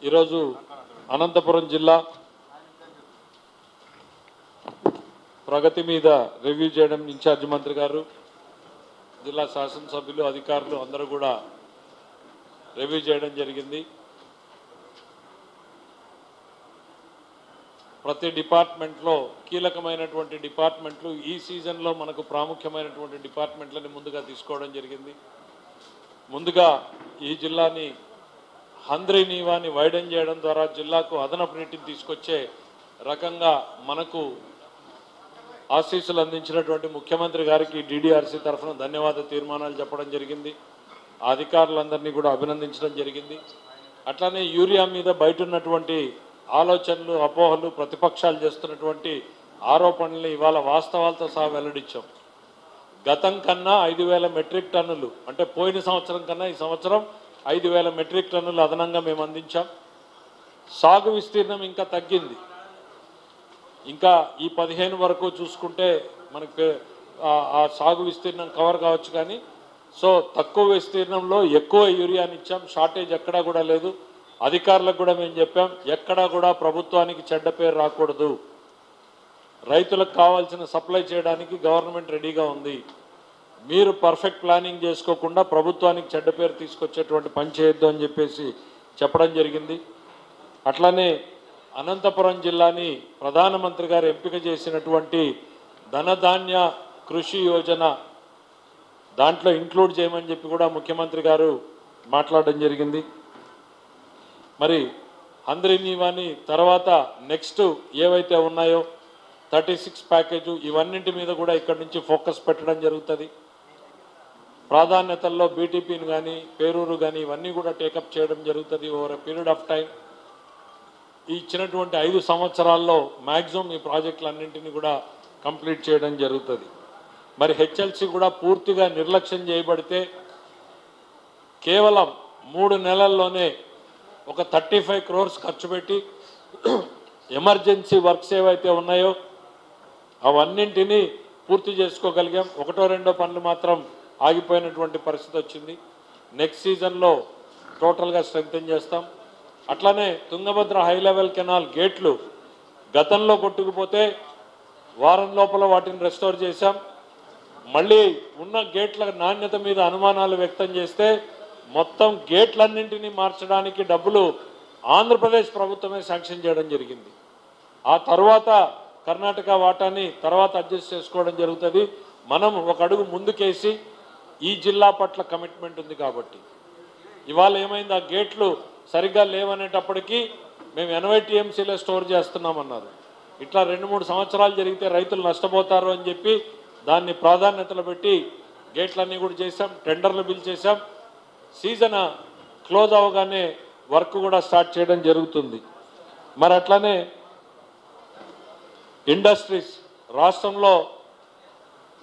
ఈరోజు అనంతపురం జిల్లా ప్రగతి మీద రివ్యూ చేయడం ఇన్ఛార్జ్ మంత్రి గారు, జిల్లా శాసనసభ్యులు, అధికారులు అందరూ కూడా రివ్యూ చేయడం జరిగింది. ప్రతి డిపార్ట్మెంట్లో కీలకమైనటువంటి డిపార్ట్మెంట్లు ఈ సీజన్లో మనకు ప్రాముఖ్యమైనటువంటి డిపార్ట్మెంట్లని ముందుగా తీసుకోవడం జరిగింది. ముందుగా ఈ జిల్లాని హంద్రీ నీవాని వైడెన్ చేయడం ద్వారా జిల్లాకు అదనపు నీటిని తీసుకొచ్చే రకంగా మనకు ఆశీస్సులు అందించినటువంటి ముఖ్యమంత్రి గారికి DDRC తరఫున ధన్యవాద తీర్మానాలు చెప్పడం జరిగింది. ఆ అధికారులందరినీ కూడా అభినందించడం జరిగింది. అట్లానే యూరియా మీద బయట ఉన్నటువంటి ఆలోచనలు, అపోహలు, ప్రతిపక్షాలు చేస్తున్నటువంటి ఆరోపణల్ని ఇవాళ వాస్తవాలతో సహా వెల్లడించాం. గతం కన్నా 5,000 మెట్రిక్ టన్నులు, అంటే పోయిన సంవత్సరం కన్నా ఈ సంవత్సరం 5,000 మెట్రిక్ టన్నులు అదనంగా మేము అందించాం. సాగు విస్తీర్ణం ఇంకా తగ్గింది. ఇంకా ఈ 15 వరకు చూసుకుంటే మనకి ఆ సాగు విస్తీర్ణం కవర్ కావచ్చు, కానీ తక్కువ విస్తీర్ణంలో ఎక్కువ యూరియాని ఇచ్చాం. షార్టేజ్ ఎక్కడా కూడా లేదు. అధికారులకు కూడా మేము చెప్పాం, ఎక్కడా కూడా ప్రభుత్వానికి చెడ్డ పేరు రాకూడదు, రైతులకు కావాల్సిన సప్లై చేయడానికి గవర్నమెంట్ రెడీగా ఉంది, మీరు పర్ఫెక్ట్ ప్లానింగ్ చేసుకోకుండా ప్రభుత్వానికి చెడ్డ పేరు తీసుకొచ్చేటువంటి పని చేయొద్దు అని చెప్పేసి చెప్పడం జరిగింది. అట్లానే అనంతపురం జిల్లాని ప్రధానమంత్రి గారు ఎంపిక చేసినటువంటి ధనధాన్య కృషి యోజన దాంట్లో ఇంక్లూడ్ చేయమని చెప్పి కూడా ముఖ్యమంత్రి గారు మాట్లాడడం జరిగింది. మరి హంద్రీ నీవాని తర్వాత నెక్స్ట్ ఏవైతే ఉన్నాయో 36 ప్యాకేజు, ఇవన్నింటి మీద కూడా ఇక్కడి నుంచి ఫోకస్ పెట్టడం జరుగుతుంది. ప్రాధాన్యతల్లో BTPని కానీ, పేరూరు కానీ ఇవన్నీ కూడా టేకప్ చేయడం జరుగుతుంది over a period of time. ఇచ్చినటువంటి 5 సంవత్సరాల్లో మ్యాక్సిమం ఈ ప్రాజెక్టులన్నింటినీ కూడా కంప్లీట్ చేయడం జరుగుతుంది. మరి HLC కూడా పూర్తిగా నిర్లక్ష్యం చేయబడితే కేవలం 3 నెలల్లోనే ఒక 35 crores ఖర్చు పెట్టి ఎమర్జెన్సీ వర్క్స్ ఏవైతే ఉన్నాయో అవన్నింటినీ పూర్తి చేసుకోగలిగాం. ఒకటో రెండో పనులు మాత్రం ఆగిపోయినటువంటి పరిస్థితి వచ్చింది. నెక్స్ట్ సీజన్లో టోటల్గా స్ట్రెంగ్తెన్ చేస్తాం. అట్లానే తుంగభద్ర హై లెవెల్ కెనాల్ గేట్లు గతంలో కొట్టుకుపోతే వారం లోపల వాటిని రెస్టోర్ చేశాం. మళ్ళీ ఉన్న గేట్ల నాణ్యత మీద అనుమానాలు వ్యక్తం చేస్తే మొత్తం గేట్లన్నింటినీ మార్చడానికి డబ్బులు ఆంధ్రప్రదేశ్ ప్రభుత్వమే శాంక్షన్ చేయడం జరిగింది. ఆ తర్వాత కర్ణాటక వాటాని తర్వాత అడ్జస్ట్ చేసుకోవడం జరుగుతుంది. మనం ఒక అడుగు ముందుకేసి ఈ జిల్లా పట్ల కమిట్మెంట్ ఉంది కాబట్టి ఇవాళ ఏమైంది, ఆ గేట్లు సరిగ్గా లేవనేటప్పటికీ మేము 80 TMCలే స్టోర్ చేస్తున్నామన్నారు. ఇట్లా 2-3 సంవత్సరాలు జరిగితే రైతులు నష్టపోతారు అని చెప్పి దాన్ని ప్రాధాన్యతలు పెట్టి గేట్లన్నీ కూడా చేశాం, టెండర్లు పిలిచేశాం. సీజన్ క్లోజ్ అవగానే వర్క్ కూడా స్టార్ట్ చేయడం జరుగుతుంది. మరి అట్లానే ఇండస్ట్రీస్ రాష్ట్రంలో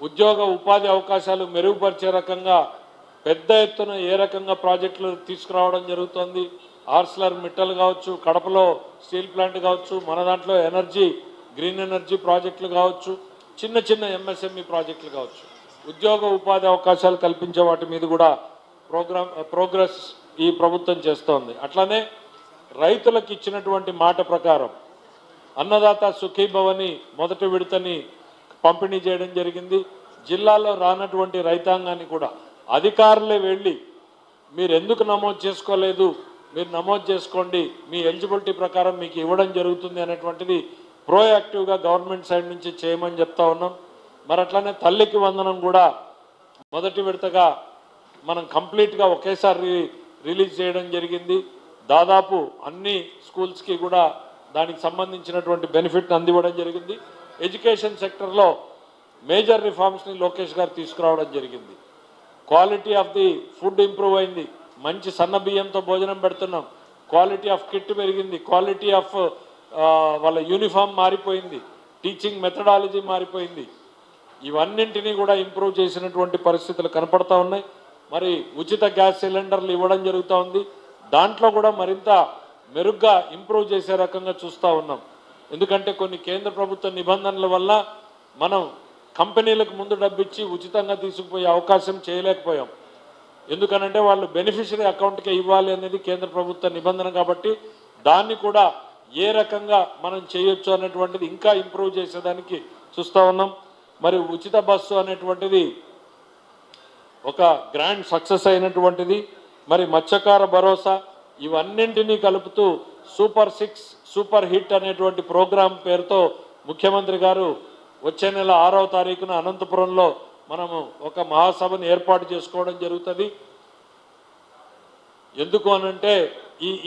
ఉద్యోగ ఉపాధి అవకాశాలు మెరుగుపరిచే రకంగా పెద్ద ఎత్తున ఏ రకంగా ప్రాజెక్టులు తీసుకురావడం జరుగుతుంది. ఆర్సిలర్ మిట్టల్ కావచ్చు, కడపలో స్టీల్ ప్లాంట్ కావచ్చు, మన దాంట్లో ఎనర్జీ గ్రీన్ ఎనర్జీ ప్రాజెక్టులు కావచ్చు, చిన్న చిన్న MSME ప్రాజెక్టులు కావచ్చు, ఉద్యోగ ఉపాధి అవకాశాలు కల్పించే వాటి మీద కూడా ప్రోగ్రెస్ ఈ ప్రభుత్వం చేస్తోంది. అట్లానే రైతులకు ఇచ్చినటువంటి మాట ప్రకారం అన్నదాత సుఖీభవని మొదటి విడతని పంపిణీ చేయడం జరిగింది. జిల్లాలో రానటువంటి రైతాంగాన్ని కూడా అధికారులే వెళ్ళి మీరు ఎందుకు నమోదు చేసుకోలేదు, మీరు నమోదు చేసుకోండి, మీ ఎలిజిబిలిటీ ప్రకారం మీకు ఇవ్వడం జరుగుతుంది అనేటువంటిది ప్రోయాక్టివ్గా గవర్నమెంట్ సైడ్ నుంచి చేయమని చెప్తా ఉన్నాం. మరి అట్లానే తల్లికి వందనం కూడా మొదటి విడతగా మనం కంప్లీట్గా ఒకేసారి రిలీజ్ చేయడం జరిగింది. దాదాపు అన్ని స్కూల్స్కి కూడా దానికి సంబంధించినటువంటి బెనిఫిట్ అందివ్వడం జరిగింది. ఎడ్యుకేషన్ సెక్టర్లో మేజర్ రిఫార్మ్స్ని లోకేష్ గారు తీసుకురావడం జరిగింది. Quality of the food improve అయింది. మంచి సన్న బియ్యంతో భోజనం పెడుతున్నాం. క్వాలిటీ ఆఫ్ కిట్ పెరిగింది. క్వాలిటీ ఆఫ్ వాళ్ళ యూనిఫామ్ మారిపోయింది. టీచింగ్ మెథడాలజీ మారిపోయింది. ఇవన్నింటినీ కూడా ఇంప్రూవ్ చేసినటువంటి పరిస్థితులు కనపడతా ఉన్నాయి. మరి ఉచిత గ్యాస్ సిలిండర్లు ఇవ్వడం జరుగుతూ ఉంది. దాంట్లో కూడా మరింత మెరుగ్గా ఇంప్రూవ్ చేసే రకంగా చూస్తూ ఉన్నాం. ఎందుకంటే కొన్ని కేంద్ర ప్రభుత్వ నిబంధనల వల్ల మనం కంపెనీలకు ముందు డబ్బిచ్చి ఉచితంగా తీసుకుపోయే అవకాశం చేయలేకపోయాం. ఎందుకనంటే వాళ్ళు బెనిఫిషరీ అకౌంట్కే ఇవ్వాలి అనేది కేంద్ర ప్రభుత్వ నిబంధన కాబట్టి దాన్ని కూడా ఏ రకంగా మనం చేయొచ్చు అనేటువంటిది ఇంకా ఇంప్రూవ్ చేసేదానికి చూస్తూ ఉన్నాం. మరి ఉచిత బస్సు అనేటువంటిది ఒక గ్రాండ్ సక్సెస్ అయినటువంటిది. మరి మత్స్యకార భరోసా ఇవన్నింటినీ కలుపుతూ సూపర్ 6 సూపర్ హిట్ అనేటువంటి ప్రోగ్రాం పేరుతో ముఖ్యమంత్రి గారు వచ్చే నెల 6వ తారీఖున అనంతపురంలో మనము ఒక మహాసభను ఏర్పాటు చేసుకోవడం జరుగుతుంది. ఎందుకు అనంటే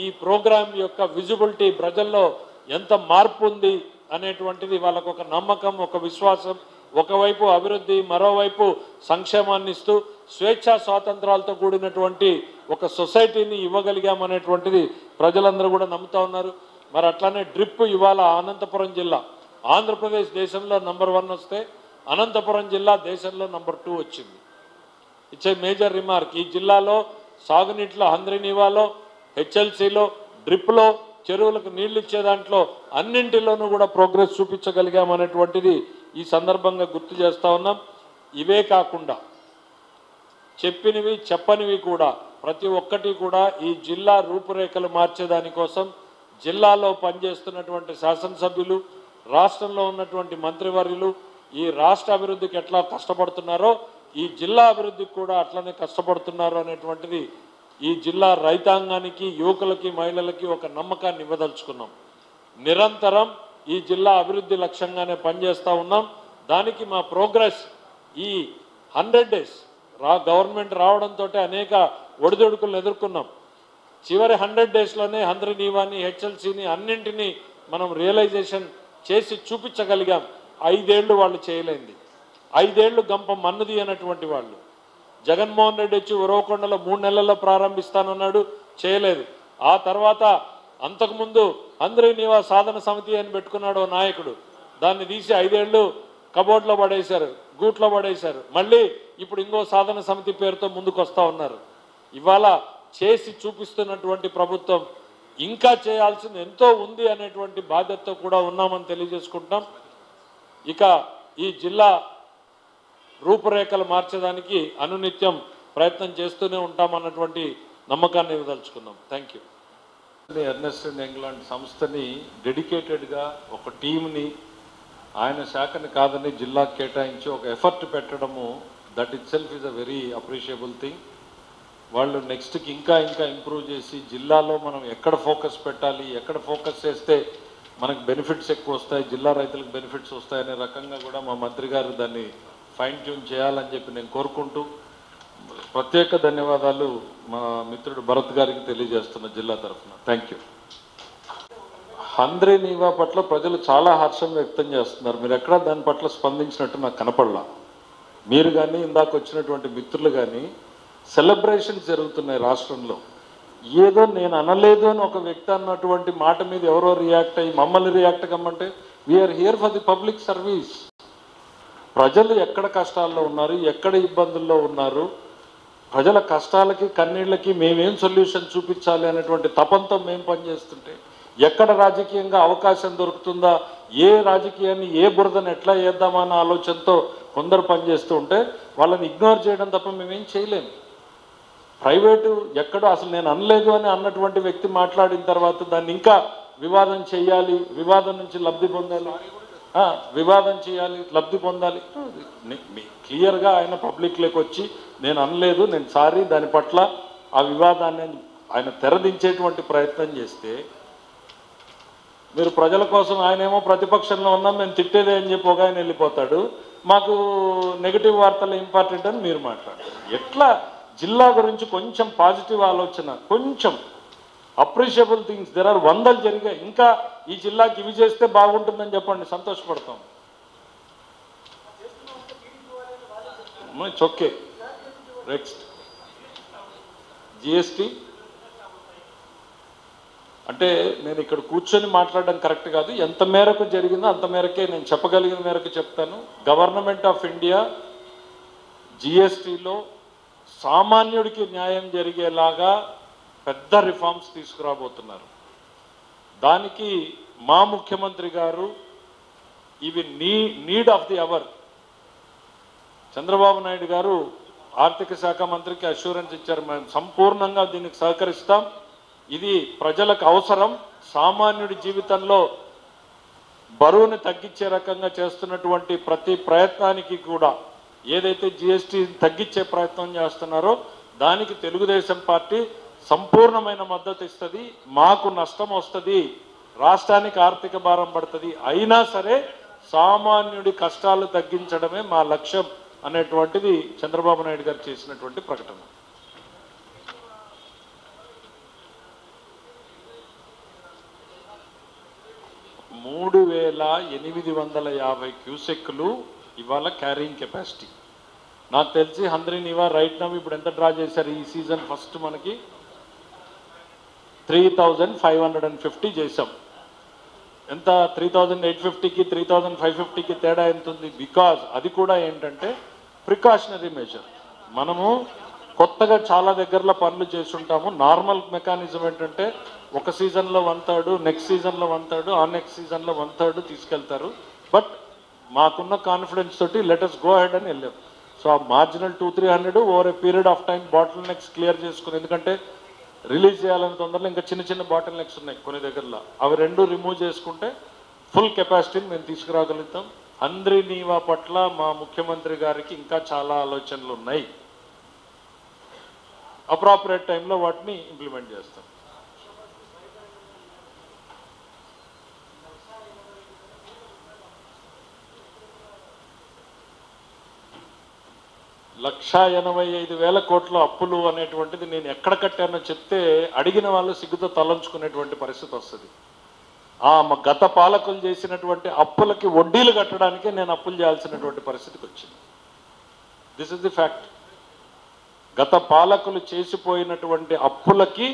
ఈ ప్రోగ్రాం యొక్క విజిబిలిటీ ప్రజల్లో ఎంత మార్పు ఉంది అనేటువంటిది వాళ్ళకు ఒక నమ్మకం, ఒక విశ్వాసం. ఒకవైపు అభివృద్ధి, మరోవైపు సంక్షేమాన్ని ఇస్తూ స్వేచ్ఛా స్వాతంత్రాలతో కూడినటువంటి ఒక సొసైటీని ఇవ్వగలిగామనేటువంటిది ప్రజలందరూ కూడా నమ్ముతా ఉన్నారు. మరి అట్లానే డ్రిప్ ఇవాళ అనంతపురం జిల్లా ఆంధ్రప్రదేశ్ దేశంలో నంబర్ 1 వస్తే అనంతపురం జిల్లా దేశంలో నంబర్ 2 వచ్చింది. It's a major remark. ఈ జిల్లాలో సాగునీటిలో హంద్రీనీవాలో, హెచ్ఎల్సీలో, డ్రిప్లో, చెరువులకు నీళ్లు ఇచ్చే దాంట్లో అన్నింటిలోనూ కూడా ప్రోగ్రెస్ చూపించగలిగామనేటువంటిది ఈ సందర్భంగా గుర్తు చేస్తూ ఉన్నాం. ఇవే కాకుండా చెప్పినవి చెప్పనివి కూడా ప్రతి ఒక్కటి కూడా ఈ జిల్లా రూపురేఖలు మార్చేదానికోసం జిల్లాలో పనిచేస్తున్నటువంటి శాసనసభ్యులు, రాష్ట్రంలో ఉన్నటువంటి మంత్రివర్యులు ఈ రాష్ట్ర అభివృద్ధికి ఎట్లా కష్టపడుతున్నారో ఈ జిల్లా అభివృద్ధికి కూడా అట్లనే కష్టపడుతున్నారు అనేటువంటిది ఈ జిల్లా రైతాంగానికి, యువకులకి, మహిళలకి ఒక నమ్మకాన్ని ఇవ్వదలుచుకున్నాం. నిరంతరం ఈ జిల్లా అభివృద్ధి లక్ష్యంగానే పనిచేస్తూ ఉన్నాం. దానికి మా ప్రోగ్రెస్ ఈ 100 డేస్ గవర్నమెంట్ రావడంతో అనేక ఒడిదొడుకులను ఎదుర్కొన్నాం. చివరి 100 డేస్లోనే హంద్రీనీవాని, హెచ్ఎల్సీని అన్నింటినీ మనం రియలైజేషన్ చేసి చూపించగలిగాం. 5 ఏళ్ళు వాళ్ళు చేయలేంది. 5 ఏళ్ళు గంప మన్నుది అన్నటువంటి వాళ్ళు. జగన్మోహన్ రెడ్డి వచ్చి ఉరవకొండలో 3 నెలల్లో ప్రారంభిస్తానన్నాడు, చేయలేదు. ఆ తర్వాత అంతకుముందు హంద్రీనీవా సాధన సమితి అని పెట్టుకున్నాడు నాయకుడు, దాన్ని తీసి 5 ఏళ్ళు కబోర్డ్లో పడేశారు, గూట్లో పడేశారు. మళ్ళీ ఇప్పుడు ఇంకో సాధన సమితి పేరుతో ముందుకు వస్తూ ఉన్నారు. ఇవాళ చేసి చూపిస్తున్నటువంటి ప్రభుత్వం ఇంకా చేయాల్సింది ఎంతో ఉంది అనేటువంటి బాధ్యతతో కూడా ఉన్నామని తెలియజేసుకుంటాం. ఇక ఈ జిల్లా రూపురేఖలు మార్చడానికి అనునిత్యం ప్రయత్నం చేస్తూనే ఉంటామన్నటువంటి నమ్మకాన్ని ఇవ్వదలుచుకున్నాం. Thank you. Ernst and Young లాంటి సంస్థని డెడికేటెడ్గా ఒక టీంని ఆయన శాఖని కాదని జిల్లాకు కేటాయించి ఒక ఎఫర్ట్ పెట్టడము, that it self is a very appreciable thing. వాళ్ళు నెక్స్ట్కి ఇంకా ఇంకా ఇంప్రూవ్ చేసి జిల్లాలో మనం ఎక్కడ ఫోకస్ పెట్టాలి, ఎక్కడ ఫోకస్ చేస్తే మనకు బెనిఫిట్స్ ఎక్కువ వస్తాయి, జిల్లా రైతులకు బెనిఫిట్స్ వస్తాయనే రకంగా కూడా మా మంత్రి గారు దాన్ని ఫైన్ ట్యూన్ చేయాలని చెప్పి నేను కోరుకుంటూ ప్రత్యేక ధన్యవాదాలు మా మిత్రుడు భరత్ గారికి తెలియజేస్తున్న జిల్లా తరఫున. Thank you. హంద్రీనీవా పట్ల ప్రజలు చాలా హర్షం వ్యక్తం చేస్తున్నారు. మీరు ఎక్కడా దాని పట్ల స్పందించినట్టు నాకు కనపడలా. మీరు కానీ ఇందాక వచ్చినటువంటి మిత్రులు కానీ సెలబ్రేషన్స్ జరుగుతున్నాయి రాష్ట్రంలో. ఏదో నేను అనలేదు అని ఒక వ్యక్తి అన్నటువంటి మాట మీద ఎవరో రియాక్ట్ అయ్యి మమ్మల్ని రియాక్ట్ కమ్మంటే we are here for the public service. ప్రజలు ఎక్కడ కష్టాల్లో ఉన్నారు, ఎక్కడ ఇబ్బందుల్లో ఉన్నారు, ప్రజల కష్టాలకి కన్నీళ్ళకి మేమేం సొల్యూషన్ చూపించాలి అనేటువంటి తపంతో మేము పనిచేస్తుంటే ఎక్కడ రాజకీయంగా అవకాశం దొరుకుతుందా, ఏ రాజకీయాన్ని ఏ బురదను ఎట్లా వేద్దామా అన్న ఆలోచనతో కొందరు పనిచేస్తూ ఉంటే వాళ్ళని ఇగ్నోర్ చేయడం తప్ప మేమేం చేయలేము. ప్రైవేటు ఎక్కడో అసలు నేను అనలేదు అని అన్నటువంటి వ్యక్తి మాట్లాడిన తర్వాత దాన్ని ఇంకా వివాదం చేయాలి, వివాదం నుంచి లబ్ధి పొందాలి, వివాదం చేయాలి, లబ్ధి పొందాలి. క్లియర్గా ఆయన పబ్లిక్లోకి వచ్చి నేను అనలేదు, నేను సారీ, దాని పట్ల ఆ వివాదాన్ని ఆయన తెరదించేటువంటి ప్రయత్నం చేస్తే మీరు ప్రజల కోసం, ఆయనేమో ప్రతిపక్షంలో ఉన్నాం మేము తిట్టేదే అని చెప్పి ఒక ఆయన వెళ్ళిపోతాడు, మాకు నెగిటివ్ వార్తలు ఇంపార్టెంట్ అని మీరు మాట్లాడతారు. ఎట్లా జిల్లా గురించి కొంచెం పాజిటివ్ ఆలోచన, కొంచెం అప్రిషియబుల్ థింగ్స్ దెర్ ఆర్ 100 జరిగాయి. ఇంకా ఈ జిల్లాకి ఇవి చేస్తే బాగుంటుందని చెప్పండి, సంతోషపడతాం. It's okay. నెక్స్ట్ జిఎస్టీ అంటే నేను ఇక్కడ కూర్చొని మాట్లాడడం కరెక్ట్ కాదు. ఎంత మేరకు జరిగిందో అంత మేరకే నేను చెప్పగలిగిన మేరకు చెప్తాను. గవర్నమెంట్ ఆఫ్ ఇండియా జిఎస్టీలో సామాన్యుడికి న్యాయం జరిగేలాగా పెద్ద రిఫార్మ్స్ తీసుకురాబోతున్నారు. దానికి మా ముఖ్యమంత్రి గారు ఇవి need of the hour. Chandrababu Naidu గారు ఆర్థిక శాఖ మంత్రికి అష్యూరెన్స్ ఇచ్చారు, మేము సంపూర్ణంగా దీనికి సహకరిస్తాం, ఇది ప్రజలకు అవసరం. సామాన్యుడి జీవితంలో బరువుని తగ్గించే రకంగా చేస్తున్నటువంటి ప్రతి ప్రయత్నానికి కూడా ఏదైతే జిఎస్టీ తగ్గించే ప్రయత్నం చేస్తున్నారో దానికి తెలుగుదేశం పార్టీ సంపూర్ణమైన మద్దతు ఇస్తుంది. మాకు నష్టం వస్తుంది, రాష్ట్రానికి ఆర్థిక భారం పడుతుంది, అయినా సరే సామాన్యుడి కష్టాలు తగ్గించడమే మా లక్ష్యం అనేటువంటిది చంద్రబాబు నాయుడు గారు చేసినటువంటి ప్రకటన. మూడు 3850 క్యూసెక్లు ఇవాళ క్యారింగ్ కెపాసిటీ. నాకు తెలిసి హంద్రీనివా రైట్ నవ్ ఇప్పుడు ఎంత డ్రా చేశారు ఈ సీజన్? ఫస్ట్ మనకి 3550 చేసాం. ఎంత 3850కి 3550కి తేడా ఎంత ఉంది? బికాజ్ అది కూడా ఏంటంటే ప్రికాషనరీ మెజర్. మనము కొత్తగా చాలా దగ్గరలో పనులు చేస్తుంటాము. నార్మల్ మెకానిజం ఏంటంటే ఒక సీజన్లో 1/3, నెక్స్ట్ సీజన్లో 1/3, ఆ నెక్స్ట్ సీజన్లో 1/3 తీసుకెళ్తారు. బట్ మాకున్న కాన్ఫిడెన్స్ తోటి లెటస్ గో హెడ్ అని వెళ్ళాం. సో ఆ marginal 200-300 over a period of time bottlenecks clear చేసుకుని, ఎందుకంటే రిలీజ్ చేయాలని తొందరలో ఇంకా చిన్న చిన్న బాటిల్ నెక్స్ ఉన్నాయి కొన్ని దగ్గరలో, అవి రెండు రిమూవ్ చేసుకుంటే ఫుల్ కెపాసిటీని మేము తీసుకురాగలుగుతాం. హంద్రీనివా పట్ల మా ముఖ్యమంత్రి గారికి ఇంకా చాలా ఆలోచనలు ఉన్నాయి. అప్రాపరేట్ టైంలో వాటిని ఇంప్లిమెంట్ చేస్తాం. ₹1,85,000 అప్పులు అనేటువంటిది నేను ఎక్కడ కట్టానో చెప్తే అడిగిన వాళ్ళు సిగ్గుతో తలంచుకునేటువంటి పరిస్థితి వస్తుంది. గత పాలకులు చేసినటువంటి అప్పులకి వడ్డీలు కట్టడానికే నేను అప్పులు చేయాల్సినటువంటి పరిస్థితికి వచ్చింది. This is the fact. గత పాలకులు చేసిపోయినటువంటి అప్పులకి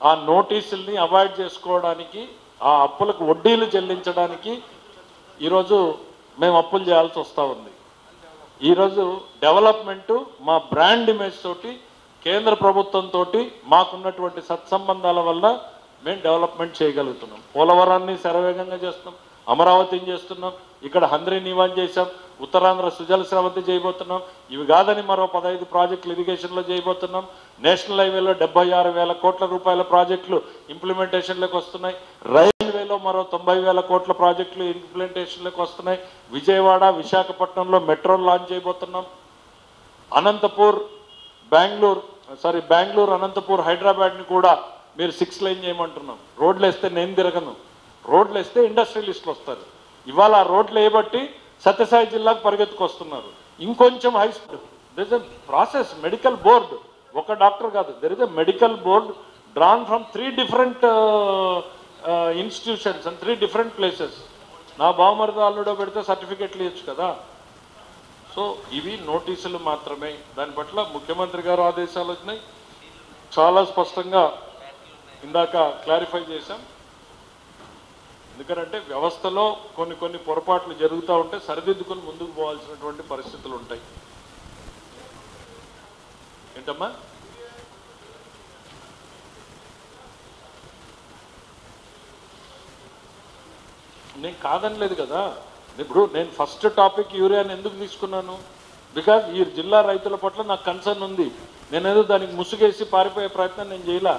ఆ నోటీసుల్ని అవాయిడ్ చేసుకోవడానికి, ఆ అప్పులకు వడ్డీలు చెల్లించడానికి ఈరోజు మేము అప్పులు చేయాల్సి వస్తూ ఉంది. ఈరోజు డెవలప్మెంటు మా బ్రాండ్ ఇమేజ్ తోటి, కేంద్ర ప్రభుత్వంతో మాకున్నటువంటి సత్సంబంధాల వల్ల మేము డెవలప్మెంట్ చేయగలుగుతున్నాం. పోలవరాన్ని శరవేగంగా చేస్తున్నాం, అమరావతిని చేస్తున్నాం, ఇక్కడ హంద్రీనివాని చేసాం, ఉత్తరాంధ్ర సుజల స్రవంతి చేయబోతున్నాం. ఇవి కాదని మరో 15 ప్రాజెక్టులు ఇరిగేషన్లో చేయబోతున్నాం. నేషనల్ హైవేలో 76,000 కోట్ల రూపాయల ప్రాజెక్టులు ఇంప్లిమెంటేషన్లోకి వస్తున్నాయి. రైల్వేలో మరో 90,000 కోట్ల ప్రాజెక్టులు ఇంప్లిమెంటేషన్లోకి వస్తున్నాయి. విజయవాడ, విశాఖపట్నంలో మెట్రో లాంచ్ చేయబోతున్నాం. బెంగళూరు, అనంతపూర్, హైదరాబాద్ని కూడా మీరు 6 లైన్ చేయమంటున్నాం. రోడ్లు వేస్తే నేను తిరగను, రోడ్లు వేస్తే ఇండస్ట్రియలిస్టులు వస్తారు. ఇవాళ ఆ రోడ్లు వేయబట్టి సత్యసాయి జిల్లాకు పరిగెత్తుకొస్తున్నారు. ఇంకొంచెం high speed. There is a process, medical board, ఒక డాక్టర్ కాదు, there is a medical board drawn from 3 different institutions and 3 different places. నా బావమరిది అల్లుడో పెడితే సర్టిఫికెట్లు ఇవ్వచ్చు కదా. సో ఇవి నోటీసులు మాత్రమే. దాని పట్ల ముఖ్యమంత్రి గారు ఆదేశాలు వచ్చినాయి. చాలా స్పష్టంగా ఇందాక క్లారిఫై చేశాం. ఎందుకంటే వ్యవస్థలో కొన్ని పొరపాట్లు జరుగుతూ ఉంటే సరిదిద్దుకొని ముందుకు పోవాల్సినటువంటి పరిస్థితులు ఉంటాయి. ఏంటమ్మా? నేను కాదనలేదు కదా. ఇప్పుడు నేను ఫస్ట్ టాపిక్ యూరియాని ఎందుకు తీసుకున్నాను? బికాజ్ ఈ జిల్లా రైతుల పట్ల నాకు కన్సర్న్ ఉంది. నేనేదో దానికి ముసుగేసి పారిపోయే ప్రయత్నం నేను చేయలే.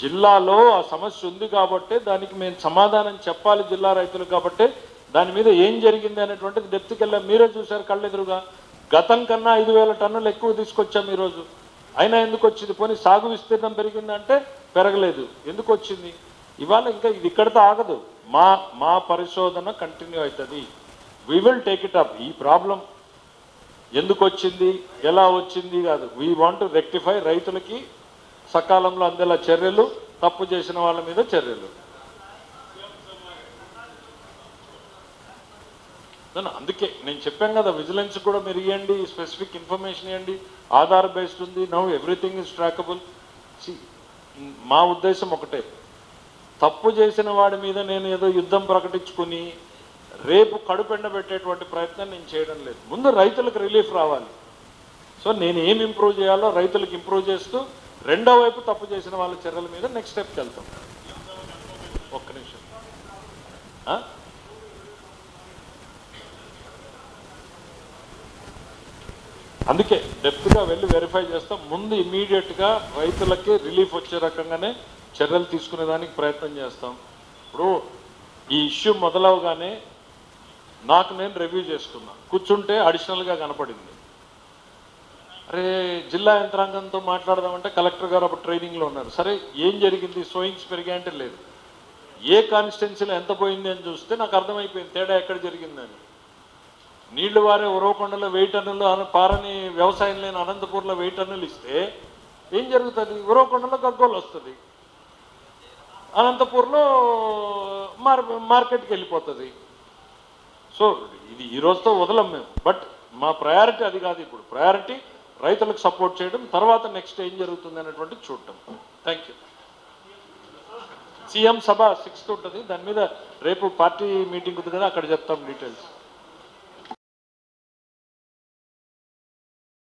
జిల్లాలో ఆ సమస్య ఉంది కాబట్టి దానికి మేము సమాధానం చెప్పాలి జిల్లా రైతులు కాబట్టి దాని మీద ఏం జరిగింది అనేటువంటిది డెప్త్కి వెళ్ళాం. మీరే చూశారు కళ్ళెదురుగా. గతం కన్నా 5,000 టన్నులు ఎక్కువ తీసుకొచ్చాం ఈరోజు. అయినా ఎందుకు వచ్చింది? పోనీ సాగు విస్తీర్ణం పెరిగిందంటే పెరగలేదు. ఎందుకు వచ్చింది? ఇవాళ ఇంకా ఇది ఇక్కడితో ఆగదు. మా పరిశోధన కంటిన్యూ అవుతుంది. We will take it up. ఈ ప్రాబ్లం ఎందుకు వచ్చింది, ఎలా వచ్చింది కాదు. We want to rectify. రైతులకి సకాలంలో అందేలా చర్యలు, తప్పు చేసిన వాళ్ళ మీద చర్యలు. అందుకే నేను చెప్పాను కదా, విజిలెన్స్ కూడా మీరు ఇవ్వండి, స్పెసిఫిక్ ఇన్ఫర్మేషన్ ఇవ్వండి, ఆధార్ బేస్డ్ ఉంది. Now everything is trackable. మా ఉద్దేశం ఒకటే, తప్పు చేసిన వాడి మీద నేను ఏదో యుద్ధం ప్రకటించుకుని రేపు కడుపెండబెట్టేటువంటి ప్రయత్నం నేను చేయడం లేదు. ముందు రైతులకు రిలీఫ్ రావాలి. సో నేను ఏం ఇంప్రూవ్ చేయాలో రైతులకు ఇంప్రూవ్ చేస్తూ రెండో వైపు తప్పు చేసిన వాళ్ళ చర్యల మీద నెక్స్ట్ స్టెప్కి వెళ్తాం. ఒక్క నిమిషం. అందుకే డెప్త్గా వెళ్ళి వెరిఫై చేస్తాం. ముందు ఇమీడియట్గా రైతులకి రిలీఫ్ వచ్చే రకంగానే చర్యలు తీసుకునేదానికి ప్రయత్నం చేస్తాం. ఇప్పుడు ఈ ఇష్యూ మొదలవగానే నాకు నేను రివ్యూ చేసుకున్నా, కూర్చుంటే అడిషనల్గా కనపడింది. అరే జిల్లా యంత్రాంగంతో మాట్లాడదామంటే కలెక్టర్ గారు అప్పుడు ట్రైనింగ్లో ఉన్నారు. సరే ఏం జరిగింది, సోయింగ్స్ పెరిగా అంటే లేదు, ఏ కాన్స్టిట్యున్సీలో ఎంత పోయింది అని చూస్తే నాకు అర్థమైపోయింది తేడా ఎక్కడ జరిగిందని. నీళ్లు వారే ఉరవకొండలో 1000 టన్నులు, పారని వ్యవసాయం లేని అనంతపూర్లో 1000 టన్నులు ఇస్తే ఏం జరుగుతుంది, ఉరవకొండలో గగ్గోలు వస్తుంది, అనంతపూర్లో మార్కెట్కి వెళ్ళిపోతుంది. సో ఇది ఈ రోజుతో వదలం మేము, బట్ మా ప్రయారిటీ అది కాదు. ఇప్పుడు ప్రయారిటీ రైతులకు సపోర్ట్ చేయడం, తర్వాత నెక్స్ట్ ఏం జరుగుతుంది అనేటువంటి చూడటం. Thank you. CM Sabha 6th ఉంటుంది, దాని మీద రేపు పార్టీ మీటింగ్ ఉంది కదా, అక్కడ చెప్తాం డీటెయిల్స్.